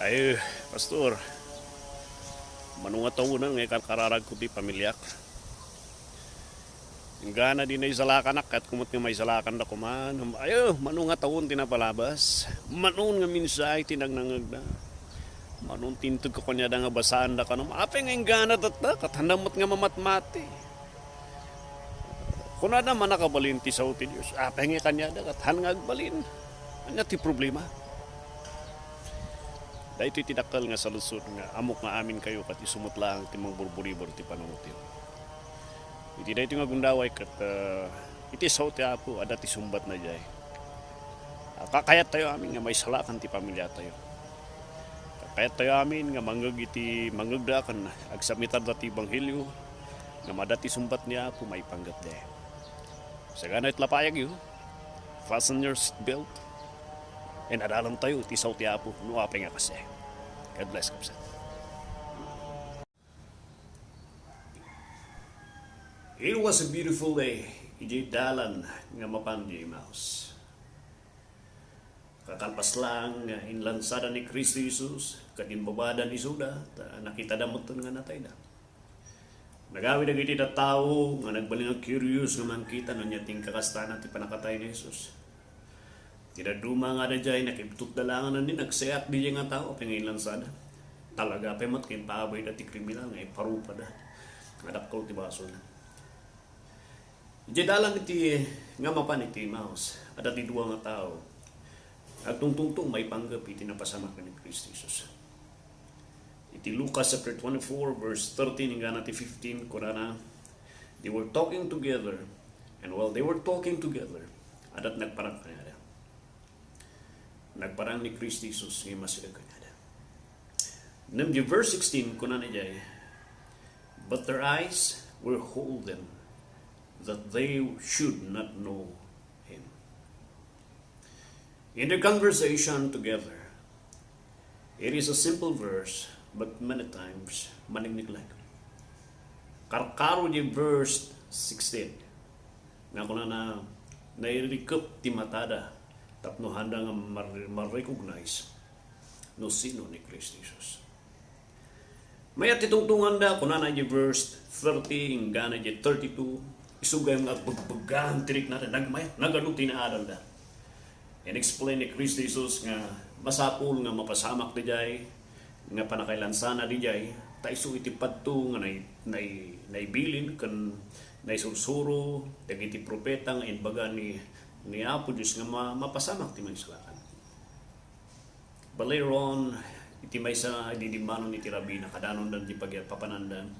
Ay, pastor, manunga Tawenen nga Ikarkaragak ko di pamilyak. Gana din ay salakanak at kumot nga may salakan na kuman. Ayo, manunga tawon tinapalabas. Manun nga mensahe tinagnangag na. Manun tintog ko kanya da nga basaan da kanong apay nga gana tatta kathandamot nga mamatmati. Kuna naman nakabalin ti sa uti Diyos. Apay nga kanya da kathan nga agbalin. Anya ti problema. Dahil ito'y tinakal nga sa lusod nga amok nga amin kayo kat isumot lang timang burburibor ti panungutin. Iti dahil ito nga gundaway kat iti sa uti apo ada ti sumbat na jay. Kakayat tayo amin nga may salakan ti pamilya tayo. Kakayat tayo amin nga manggagdakan agsamitar da ti Ebanghelyo nga madati sumbat niya apo may panggat de. Sa ganit lapayag yun, fasten your seatbelt. And adalam tayo, ti sa uti apo, nuapay nga kasi. God bless, kapsat. It was a beautiful day. Ijay dalan nga mapandi mouse. Kakalpas lang nga inlansada ni Kristo Jesus, kadinbabada ni Suda, nakita damot nga natay na. Nagawid na iti tao, nga nagbaling ang curious nga mangkita na niya ting kakastana ti panakatay ni Jesus. Tinaduma nga na dyan, nakiptut na lang na din, nagsayak di nga tao, pingilan sana. Talaga, pemat kayo paabay na ti kriminal, nga iparupa na. Nadakol ti baso na. Diyan dalang iti, nga mapan iti mouse, at ati duwa nga tao. At tungtungtong may panggap, iti napasamak ni Kristo Jesus. Iti Lucas chapter 24, verse 13, hingga na ti 15, kurana, they were talking together, and while they were talking together, adat nagparang kanya. Nagparang ni Kristo Jesus ng masilag kanya. Nam di verse 16 kuna na jay, but their eyes were holden that they should not know him. In their conversation together, it is a simple verse, but many times manigniglak. Karkaro di verse 16 nga kuna na nairikop ti matada tapno handa nga ma-recognize no sino ni Kristo Jesus. May atitungtungan da kuna na di verse 30 hingga na di 32 isugay nga bagbagan tirik na nagmayat nagaluti na adal da. And explain ni Kristo Jesus nga masapul nga mapasamak di jay nga panakailansana di jay taiso iti padto nga naibilin kan naisursuro dagiti propeta nga inbaga ni Apo Diyos nga mapasamak ti may salakan. But later on, iti may sa didimanon iti rabi na kadanon dan ti pagpapanandan.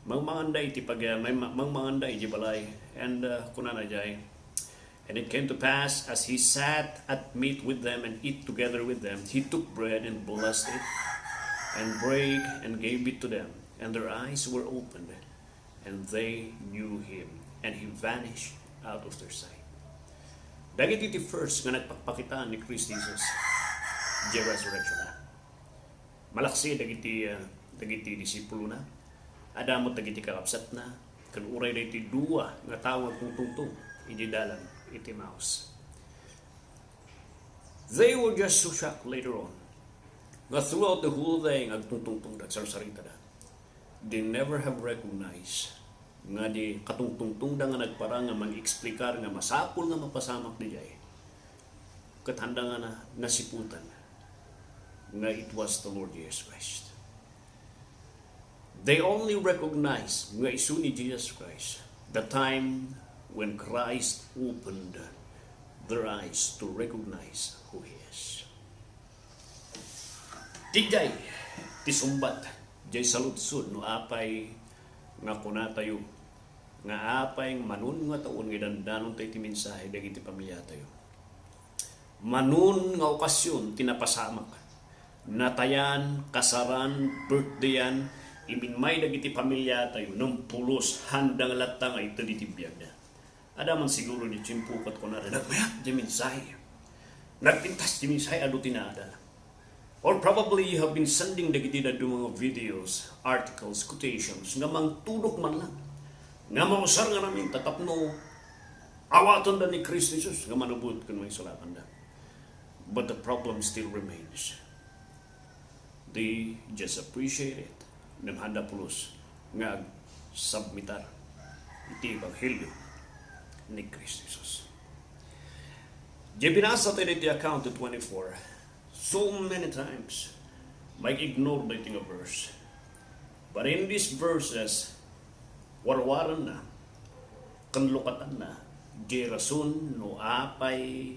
Mangmanganda iti mangmanganda iti balay. And kunana jay. And it came to pass, as he sat at meat with them and eat together with them, he took bread and blessed it, and brake and gave it to them. And their eyes were opened, and they knew him. And he vanished out of their sight. Dagiti iti first nga nagpakpakitaan ni Kristo Jesus di resurrection na. Malaksi dagiti disipulo na. Adamot dagiti kakapsat na. Kan uray na iti duwa nga tawag kung tungtong iti dalan iti mouse. They were just so shocked later on. Nga throughout the whole day nga agtungtungtong dat sarsarita na. They never have recognized nga di katungtungtung da nga nagparang nga mag-explikar nga masapul nga mapasamak di jay kathanda nga na nasiputan nga it was the Lord Jesus Christ. They only recognize nga isu ni Jesus Christ the time when Christ opened their eyes to recognize who He is. Di jay tisumbat jay saludsud no apay nga kuna tayo nga apay manun nga taon nga Idandanun tayo ti mensahe dagiti pamilya tayo. Manun nga okasyon tinapasamak. Natayan, kasaran, birthdayan, iminmay dagiti pamilya tayo nung pulos handang Latta nga ito ditibiyag na. Adaman siguro ni Chimpukot ko na rin nagmayat di mensahe. Nagpintas di mensahe ado tinaadala. Or probably you have been sending dagiti na mga videos, articles, quotations nga mangtudok man lang. Nga mausar nga namin tatapno awaton da ni Kristo Jesus nga manubot kung may sulakan da. But the problem still remains. They just appreciate it. Namhanda pulos nga submitar iti Ebanghelyo ni Kristo Jesus. Di binasa tayo iti account 24, so many times, may ignore na iti nga verse. But in these verses, warwaran na, kanlukatan na, di rason no apay,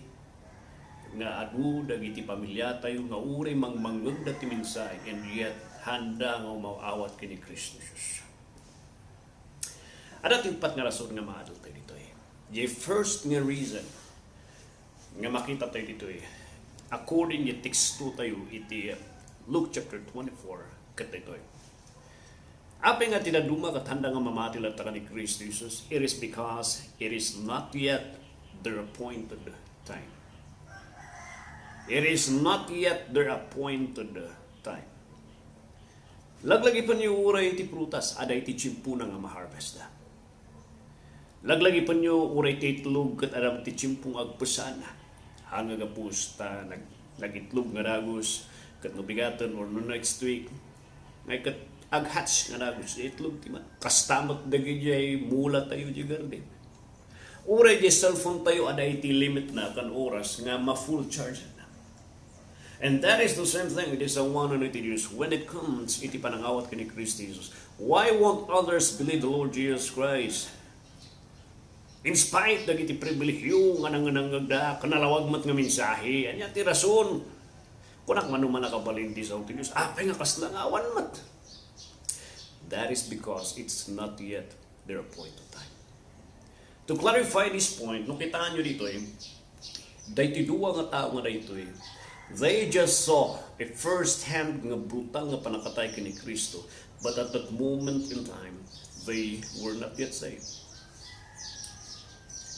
nga adu dagiti pamilya tayo nga uray mangmanggag dati mensahe, and yet handa nga umawawat kini Kristo Jesus. Ada timpat nga rason nga maadal tayo dito eh. The first nga reason nga makita tayo dito eh, according yung teksto tayo iti Luke chapter 24 kat ito eh. Apay nga tinaduma kat handa nga mamati Latta ni Kristo Jesus, it is because it is not yet their appointed time. It is not yet their appointed time. Laglagi pa niyo uray iti prutas, ada iti chimpo na nga maharvest na. Laglagi pa niyo uray iti itlog kat adam iti chimpong agpusana. Hanga nga pusta, nagitlog nga dagos, kat nabigatan or no next week, ngay kat aghatch nga dagos, itlog ti man. Kastamat dagi jay mula tayo di garden. Uray di cellphone tayo, ada iti limit na kan oras nga ma-full charge. And that is the same thing. It is a one and it is when it comes iti panangawat kini Kristo Jesus. Why won't others believe the Lord Jesus Christ? In spite dagiti pribilehyo nga nanganangagda kanalawag mat nga mensahe, anya ti rason kunak manuman nakabalinti sa Diyos. Apay nga kaslangawan mat. That is because it's not yet their appointed time. To clarify this point, nung kitaan nyo dito eh, dahi duwa nga tao nga dito eh, they just saw a first-hand nga brutal nga panakatay kini Kristo, but at that moment in time, they were not yet saved.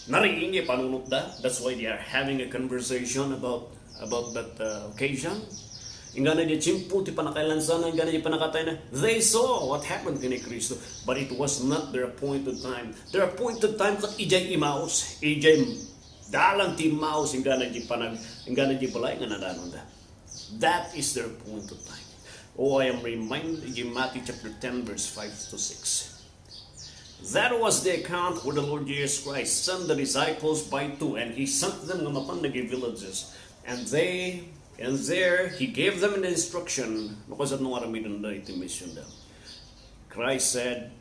Nariing niya panunot da. That's why they are having a conversation about that occasion. Ingana niya chimpo ti panakailansan, ingana niya panakatay na. They saw what happened kini Kristo, but it was not their appointed time. Their appointed time kat ijay imaos, ijay dalang ti maos ingana di balay nga nadanon da. That is their point of time. Oh, I am reminded in Matthew chapter 10 verse 5 to 6. That was the account where the Lord Jesus Christ sent the disciples by two, and he sent them to mapandagi villages, and there he gave them an instruction because of no aramidan da iti mission da. Christ said,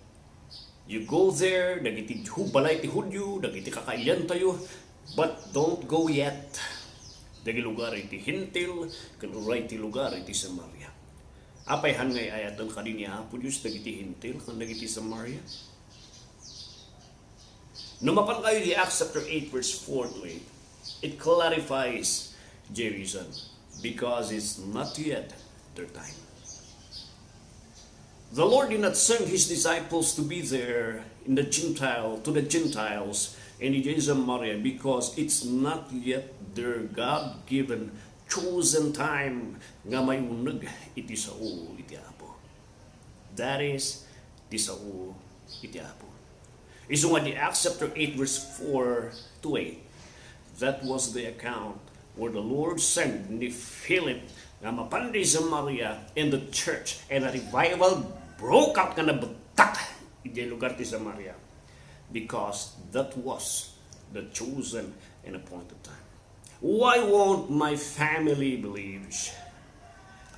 you go there, dagiti balay ti Hudyo, dagiti kakailan tayo, but don't go yet. Dagi lugar iti hintil, kanuray ti lugar iti Samaria. Apay hangay ayatan kadinya po Diyos dagiti hintil, kan dagiti Samaria. Numapan kayo di Acts chapter 8 verse 4 to 8, it clarifies the reason, because it's not yet their time. The Lord did not send his disciples to be there to the Gentiles in Samaria, because it's not yet their God-given chosen time nga may unag iti sao iti Apo. That is iti sao iti Apo. Iso nga di Acts chapter 8 verse 4 to 8, that was the account where the Lord sent ni Philip nga mapandi sa Samaria in the church, and a revival broke out nga nabutak iti lugar ti Samaria, because that was the chosen and appointed time. Why won't my family believe?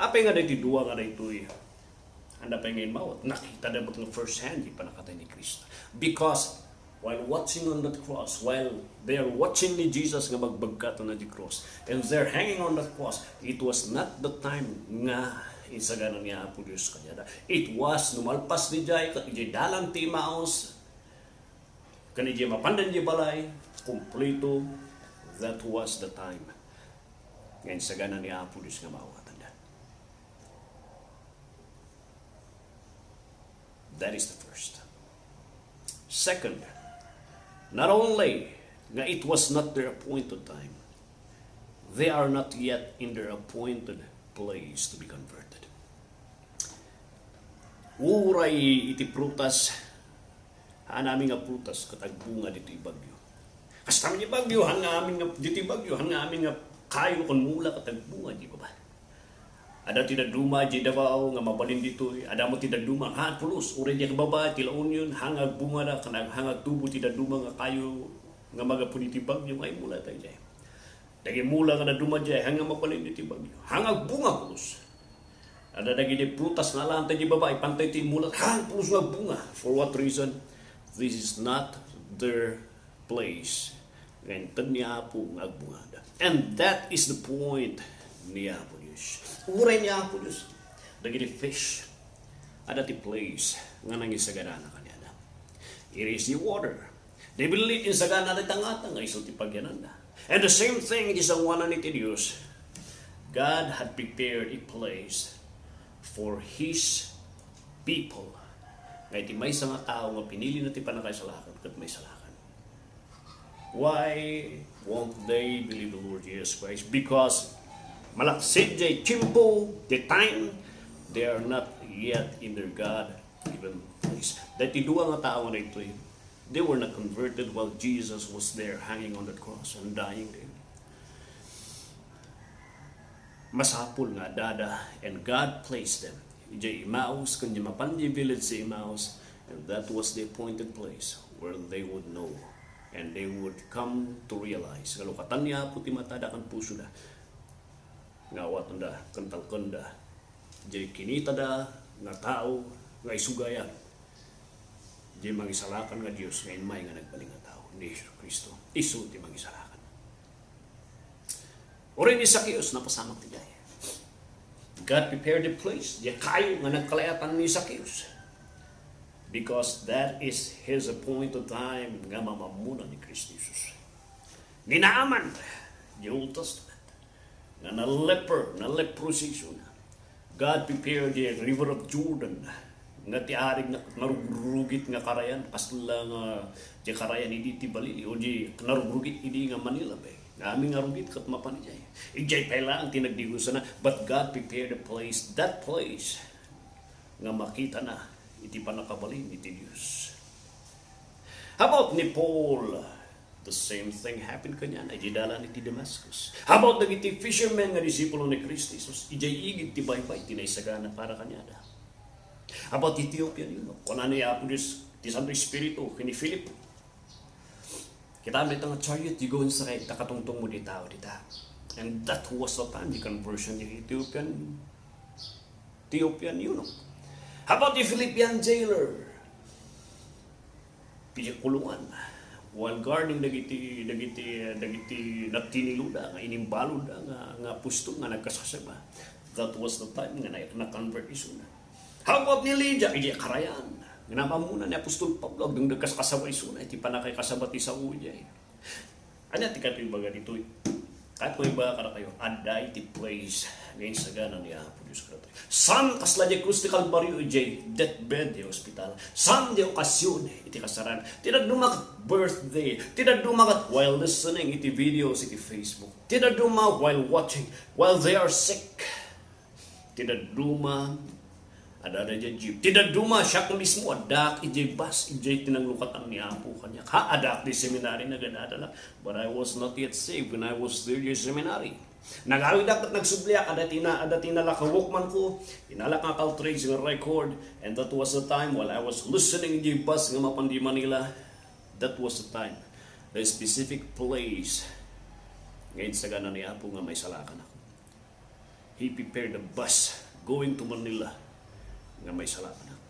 Apay nga dito duwa nga dito eh. Anda pa ngayon mawat, nakita na ba ng first hand di panakatay ni Kristo? Because while watching on that cross, while they are watching ni Jesus nga magbagkat na di cross, and they're hanging on that cross, it was not the time nga insaganan niya po Diyos kanyada. It was numalpas ni Jai, ijay dalang timaos, kanijay mapandan di balay, kumplito. That was the time nga insaganan niya po Diyos nga mawatan. That is the first. Second, not only nga it was not their appointed time, they are not yet in their appointed place to be converted. Uray iti prutas, haan namin nga prutas katagbunga dito ibagyo. Kasta namin ibagyo, haan nga amin nga dito ibagyo, haan nga amin nga kayo kon mula katagbunga, di ba ba? Ada tidak duma di Davao nga mabalin dito. Ada mo tidak duma Haan pulos. Uri di kababa tilaon yun. Hangag bunga na kanang hangag tubo tidak duma nga kayo nga magapuniti bagyo ngay mula tayo dyan. Dagi mula nga na duma dyan hanggang mabalin dito bagyo. Hangag bunga pulos. Ada dagi di prutas nga lang tayo di baba ipantay ti mula hang pulos nga bunga. For what reason? This is not their place. Ganyan niya po nga bunga. And that is the point niya po Diyos. Uray niya po Diyos. Dagi di fish. Ada ti place nga nangisagana kanya na. It is the water. They believe in sagana na tangata nga iso ti pagyanan na. And the same thing is ang wana ni ti Diyos. God had prepared a place for His people. Ngay ti may nga tao nga pinili na ti panakaisalakan kat may salakan. Why won't they believe the Lord Jesus Christ? Because malaksid jay chimpo, the time, they are not yet in their God-given place. Dahil ti duwa nga tao na ito, they were not converted while Jesus was there hanging on the cross and dying there. Masapul nga dada, and God placed them. Ijay Emmaus, kundi mapandi village sa Emmaus, and that was the appointed place where they would know and they would come to realize. Kalukatan niya po ti matada kan puso da. Ngawat da, kantal kanda. Ijay kinita da, nga tao, nga isugayan. Ijay mangisalakan nga Diyos, ngayon may nga nagbaling nga tao. Ni Kristo, isu ti mangisalakan. Uri ni Zacchaeus, napasamak ti jay. God prepared the place. Diya kayo nga nagkalayatan ni Zacchaeus. Because that is His appointed time nga mamamuna ni Kristo Jesus. Ninaaman, the Old Testament, nga na leprosy siya. God prepared the river of Jordan, nga tiarig na narugrugit nga karayan, kasla nga di karayan hindi ti Balili, o di narugrugit hindi nga Manila ba. Aming arugit kat mapanijay. Ijay pala ang tinagdigusan na, but God prepared a place, that place, nga makita na, iti pa nakabalin, iti Diyos. How about ni Paul? The same thing happened kanya na, ijidala ni ti Damascus. How about nagiti fishermen nga disipulo ni Kristo Jesus? Ijay igit ti baybay, tinaysagana para kanya na. How about Ethiopian yun? Kung ano yung Diyos, ti Santo Espiritu, kini Philip. Kita amit ang chariot, digon sa kay takatungtong mo di tao, di ta. And that was the time, the conversion ni Ethiopian yun. How about the Philippian jailer? Pijakulungan. While guarding dagiti natiniluda nga inimbalod nga pusto nga nagkasasaba. That was the time nga na-convert iso na. How about ni Lydia? Ija karayan. Ngamamuna ni Apostol Pablo ng nagkaskasaba iso na iti panakay kasabat sa uyay. Anya ti kato ibaga dito. Kato ibaga kada kayo aday ti place ngayon sa gana ni Apo Diyos Kristo. San kasla di krus ti Kalbaryo ijay deathbed di hospital. San di okasyon iti kasaran. Tidak dumakat birthday. Tidak dumakat while listening iti videos iti Facebook. Tidak duma while watching while they are sick. Tidak duma ada dyan jeep. Tidak duma siya kung mismo adak ijay bus ijay tinanglukatan ni Apo kanya. Ha adak di seminary na ganadala. But I was not yet saved when I was there in seminary. Nagawid dapat nagsubliak ada tinalakawok man ko inalak nga trades nga record, and that was the time while I was listening in the bus nga mapandi Manila. That was the time, the specific place ngayon sa gana ni Apo nga may salakan ako. He prepared the bus going to Manila nga may salakan ako.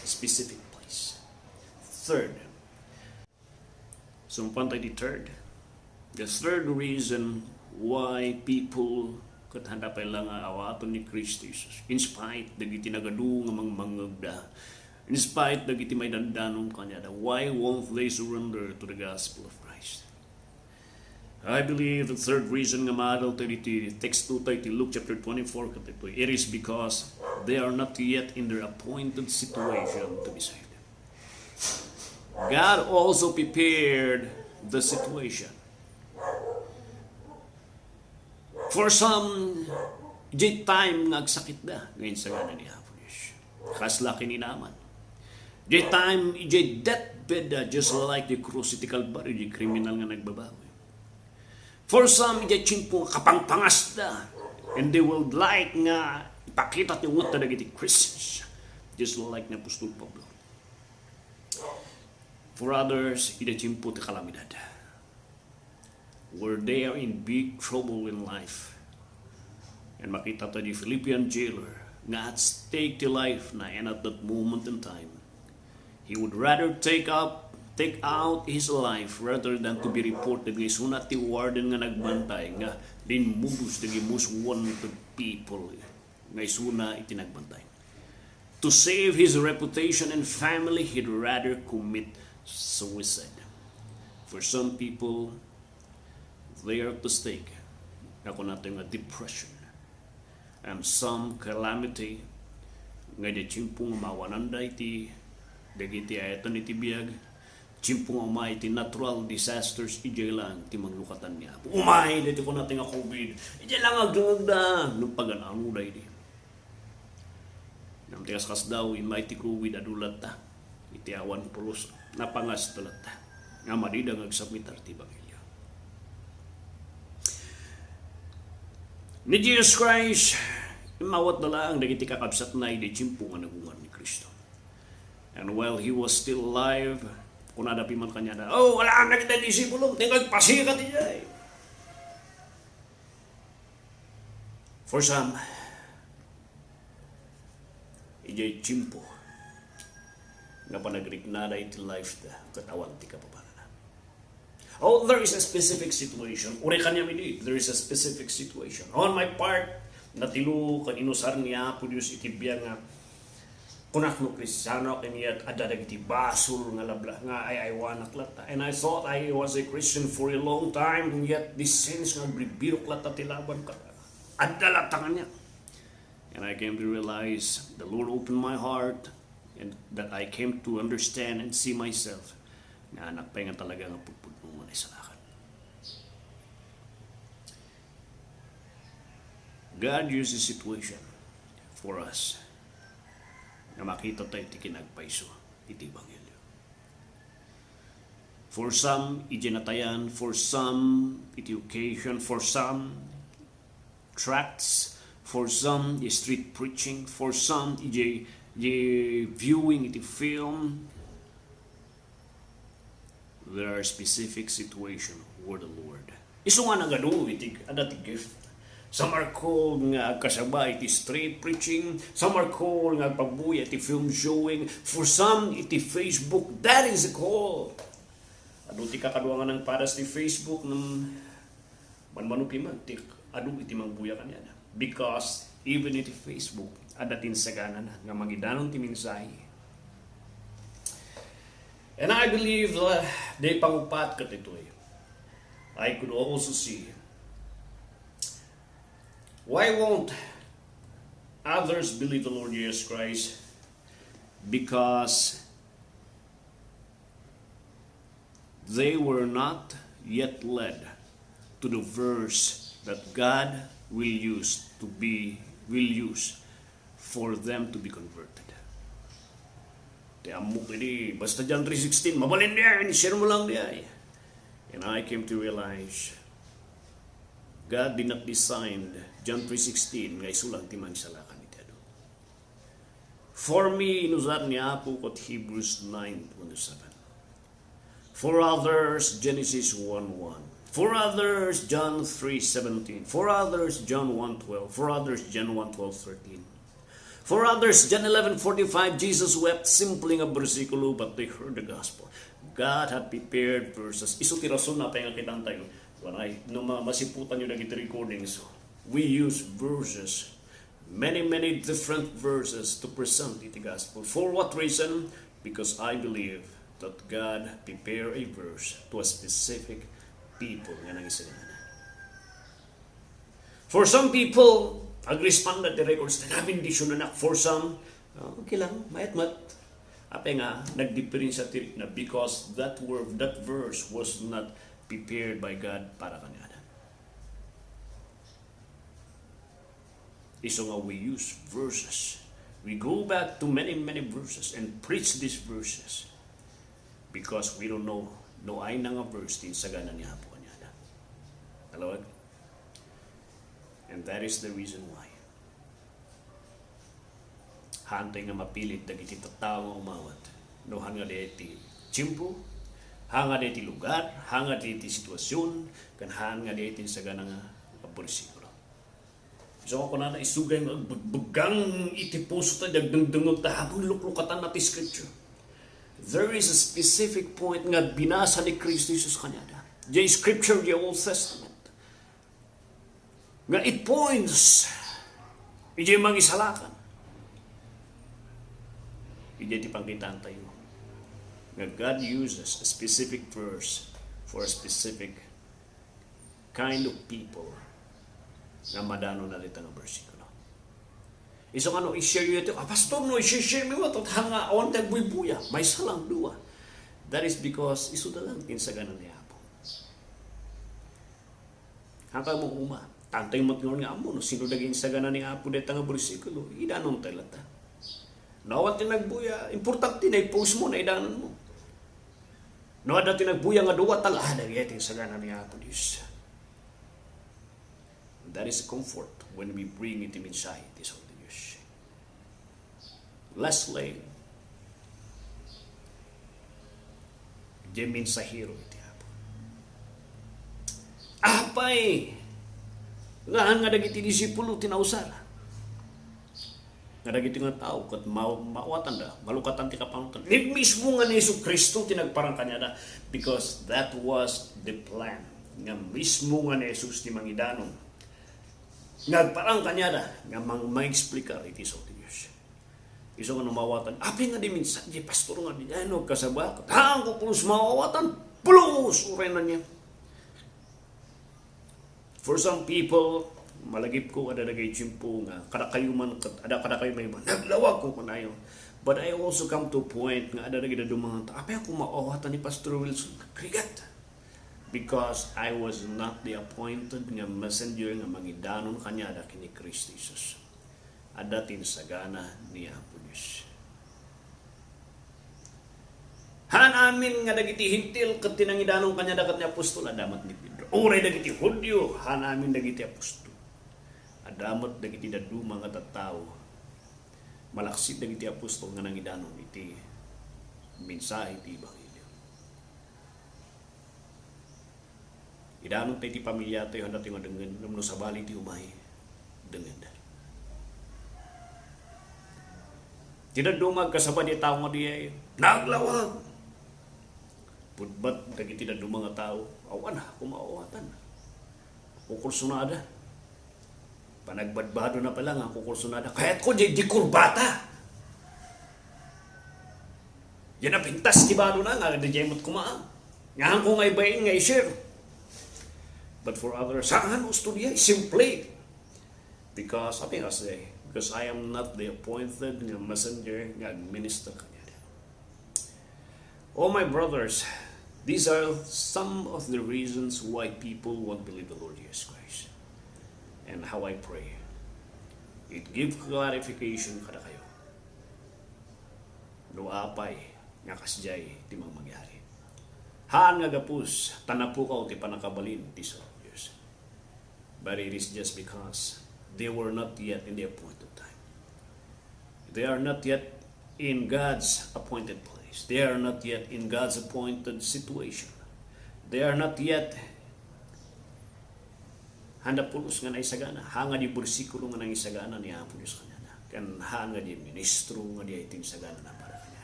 A specific place. Third, sumpantay the third reason why people kathandapay lang awaton ni Kristo Jesus. In spite dagiti nagadu nga mangmangagda. In spite dagiti may dandanon kanya, why won't they surrender to the gospel of Christ? I believe the third reason nga maadal tayo iti text 2 tayo iti Luke chapter 24 katito. It is because they are not yet in their appointed situation to be saved. God also prepared the situation. For some, di time nagsakit na ngayon sa gana ni Apo Diyos. Kaslaki ni naman. Di time, di deathbed na just like the cross iti Kalbaryo, di criminal nga nagbabawi. For some, di chimpo kapangpangas na. And they will like nga ipakita ti ungot na dagiti Christians. Just like na Apostol Pablo. For others, idachimpo ti kalamidad. Where they are in big trouble in life. And makita ta di Philippian jailer nga at stake ti life na, and at that moment in time, he would rather take out his life rather than to be reported nga sunat ti warden nga nagbantay nga linmubos the most wanted people nga isuna iti nagbantay. To save his reputation and family, he'd rather commit suicide. For some people, they are at the stake. Ako natin nga depression. And some calamity nga di chimpong mawananda iti dagiti ayatan iti biyag, chimpong umay iti natural disasters, ijay lang ti manglukatan niya. Umay dito ko natin nga COVID, ijay lang agdungagda nung paganaan mo dahi di. Nang tigas kas daw imay ti COVID adulat ta, iti awan pulos napangas tulat ta, nga madidang agsamitar ti Ebanghelyo. Ni Jesus Christ, imawat na lang dagiti kakabsat na iti chimpo nga nagungan ni Kristo. And while he was still alive, kung nadapi man kanya na, wala ang nakita ni disipulong, tingag pasikat niya. For some, ijay chimpo nga panagriknada iti life da katawan ti kapapana. There is a specific situation. Uri kanya mili, there is a specific situation. On my part, natilo kan inusar niya po Diyos itibya nga kunak no Kristiyano kaniyat adadag iti basol nga labla nga ay wanak Latta. And I thought I was a Christian for a long time, and yet this sense nga bribirok Latta tilaban ka adalata kanya. And I came to realize the Lord opened my heart and that I came to understand and see myself nga anak pa nga talaga nga pagpudnungan ay salakan. God uses situation for us na makita tayo iti kinagpaiso iti Ebanghelyo. For some, ijenatayan. For some, iti occasion. For some, tracts. For some, street preaching. For some, viewing iti film. There are specific situation where the Lord iso nga nagado iti adati gift. Some are called nga kasabay iti street preaching. Some are called nga pagbuya iti film showing. For some iti Facebook. That is a call. Adu ti kakaduangan ng paras ti Facebook ng manmanupi man ti adu iti mangbuya kanya na. Because even iti Facebook adatin sagana na nga magidanon ti mensahe. And I believe they pangupat kat ito eh. I could also see why won't others believe the Lord Jesus Christ? Because they were not yet led to the verse that God will use for them to be converted. Tiamok ini basta John 3:16 mabalin dia, share mo lang dia. And I came to realize God did not design John 3:16 nga isulang ti mansalakan iti adu. For me inuzat niya po kot Hebrews 9:27. For others Genesis 1:1. For others John 3:17. For others John 1:12. For others John 1:12-13. For others, John 11:45, Jesus wept, simply nga bersikulo, but they heard the gospel. God had prepared verses. Iso ti rason na nga kitang tayo. No masiputan nyo na iti recordings. We use verses, many different verses to present iti gospel. For what reason? Because I believe that God prepared a verse to a specific people nga nangisinana. For some people, ag-respond na the records na namin disyon na for some, okay lang, mayat-mat. Apay nga, nag-difference na because that verse was not prepared by God para kanina. Iso nga we use verses. We go back to many verses and preach these verses because we don't know no ay na nga verse din sa ganan ni hapo kanina. Alawag? And that is the reason why. Hantay nga mapilit dagiti tattao umawat. No hanga deti tiyempo, hanga deti lugar, hanga deti sitwasyon, kan hanga deti sa ganang bersikulo. So ako na isugay nga agbugang iti puso ta dagdangdangog ta habang luklukatan na ti scripture. There is a specific point nga binasa ni Kristo Jesus kanyada. The scripture, the Old Testament. Nga it points iti mangisalakan. Iti pangkitaan tayo. Nga God uses a specific verse for a specific kind of people na madano na litang bersikulo. Isang ano, i-share yun ito. Pastor, no, i-share mo ito. Hanga, awan tagbuy-buya. May salang dua. That is because iso na lang insaganan ni Apo. Hanggang mo uma. Tantay mo nga mo, no, sino naging insaganan ni Apo dito nga bersikulo. Idandanun tayo Latta. Nawat tinagbuya. Importante na i-post mo na idanan mo. Nawat na tinagbuya nga duwa tala. Nagyating insaganan ni Apo Diyos. That is comfort when we bring it in Mensahe. It is all the use. Lastly, the Mensahero iti Apo. Apay! Nga dagiti disipulo tinausara. Nga dagiti nga tao kat mawatan da, malukatan ti kapanutan. Mismo nga ni Yesu Kristo tinagparang kanya da because that was the plan. Nga mismo nga ni Jesus ti Mangidanon. Nagparang kanya da, nga mang-explicar iti sa Diyos. Iso nga namawatan, api nga di minsan, di pastor nga di ano, kasabak, hang ko pulos mawawatan, pulos, uray na niya. For some people, malagip ko, ada nagay tiyempo nga, kada kayo may man, naglawag ko kunayo. But I also come to a point nga, ada nagay na dumanganta, api ako mawawatan ni Pastor Wilson, krigat. Because I was not the appointed nga messenger nga mangidanon kanya da kini Kristo Jesus. Adatin sagana ni Apo Diyos. Haan amin nga dagiti hintil ket tinangidanon kanya da ket ni apostol adamat ni Pedro. Uray dagiti Hudyo, haan amin dagiti apostol. Adamat dagiti daduma nga tattao. Malaksid dagiti apostol nga nangidanon iti mensahe ti Ebanghelyo. Idanong tayo ti pamilya tayo handa tayo nga dengan namno sa bali ti umay dengan. Tinadumag kasabad di tao nga di ay naglawag. Pudbat dagiti tinadumag nga tao awan kumaawatan. Kukursunada. Panagbadbado na pala nga kukursunada. Kaya't ko di kurbata. Yan na pintas ti bado na nga di jemot kumaan. Ngahan ko nga ibayin nga i-share. But for others, saan gusto niya? Simply. Because, I say, because I am not the appointed messenger nga administer kanya. Oh, my brothers, these are some of the reasons why people won't believe the Lord Jesus Christ. And how I pray. It gives clarification kada kayo. No apay, nga kasjay, di mang magyari. Haan nga gapus, tanapukaw ti panakabalin ti sa Diyos. But it is just because they were not yet in the appointed time. They are not yet in God's appointed place. They are not yet in God's appointed situation. They are not yet handa pulos nga naisagana. Hanga di bersikulo nga naisagana ni Apo Diyos kanya. Kan hanga di ministro nga di iting sagana na para kanya.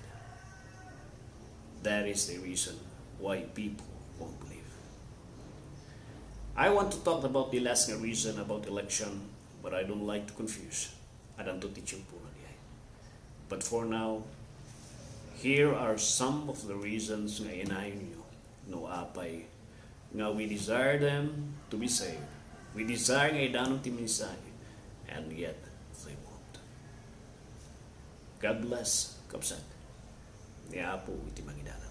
That is the reason why people won't believe. I want to talk about the last reason about election, but I don't like to confuse. I don't teach you pura diay. But for now, here are some of the reasons nga inayon nyo no apay nga we desire them to be saved. We desire nga idanong ti Mensahe, and yet they won't. God bless, kapsat. Ni Apo iti Mangidanan.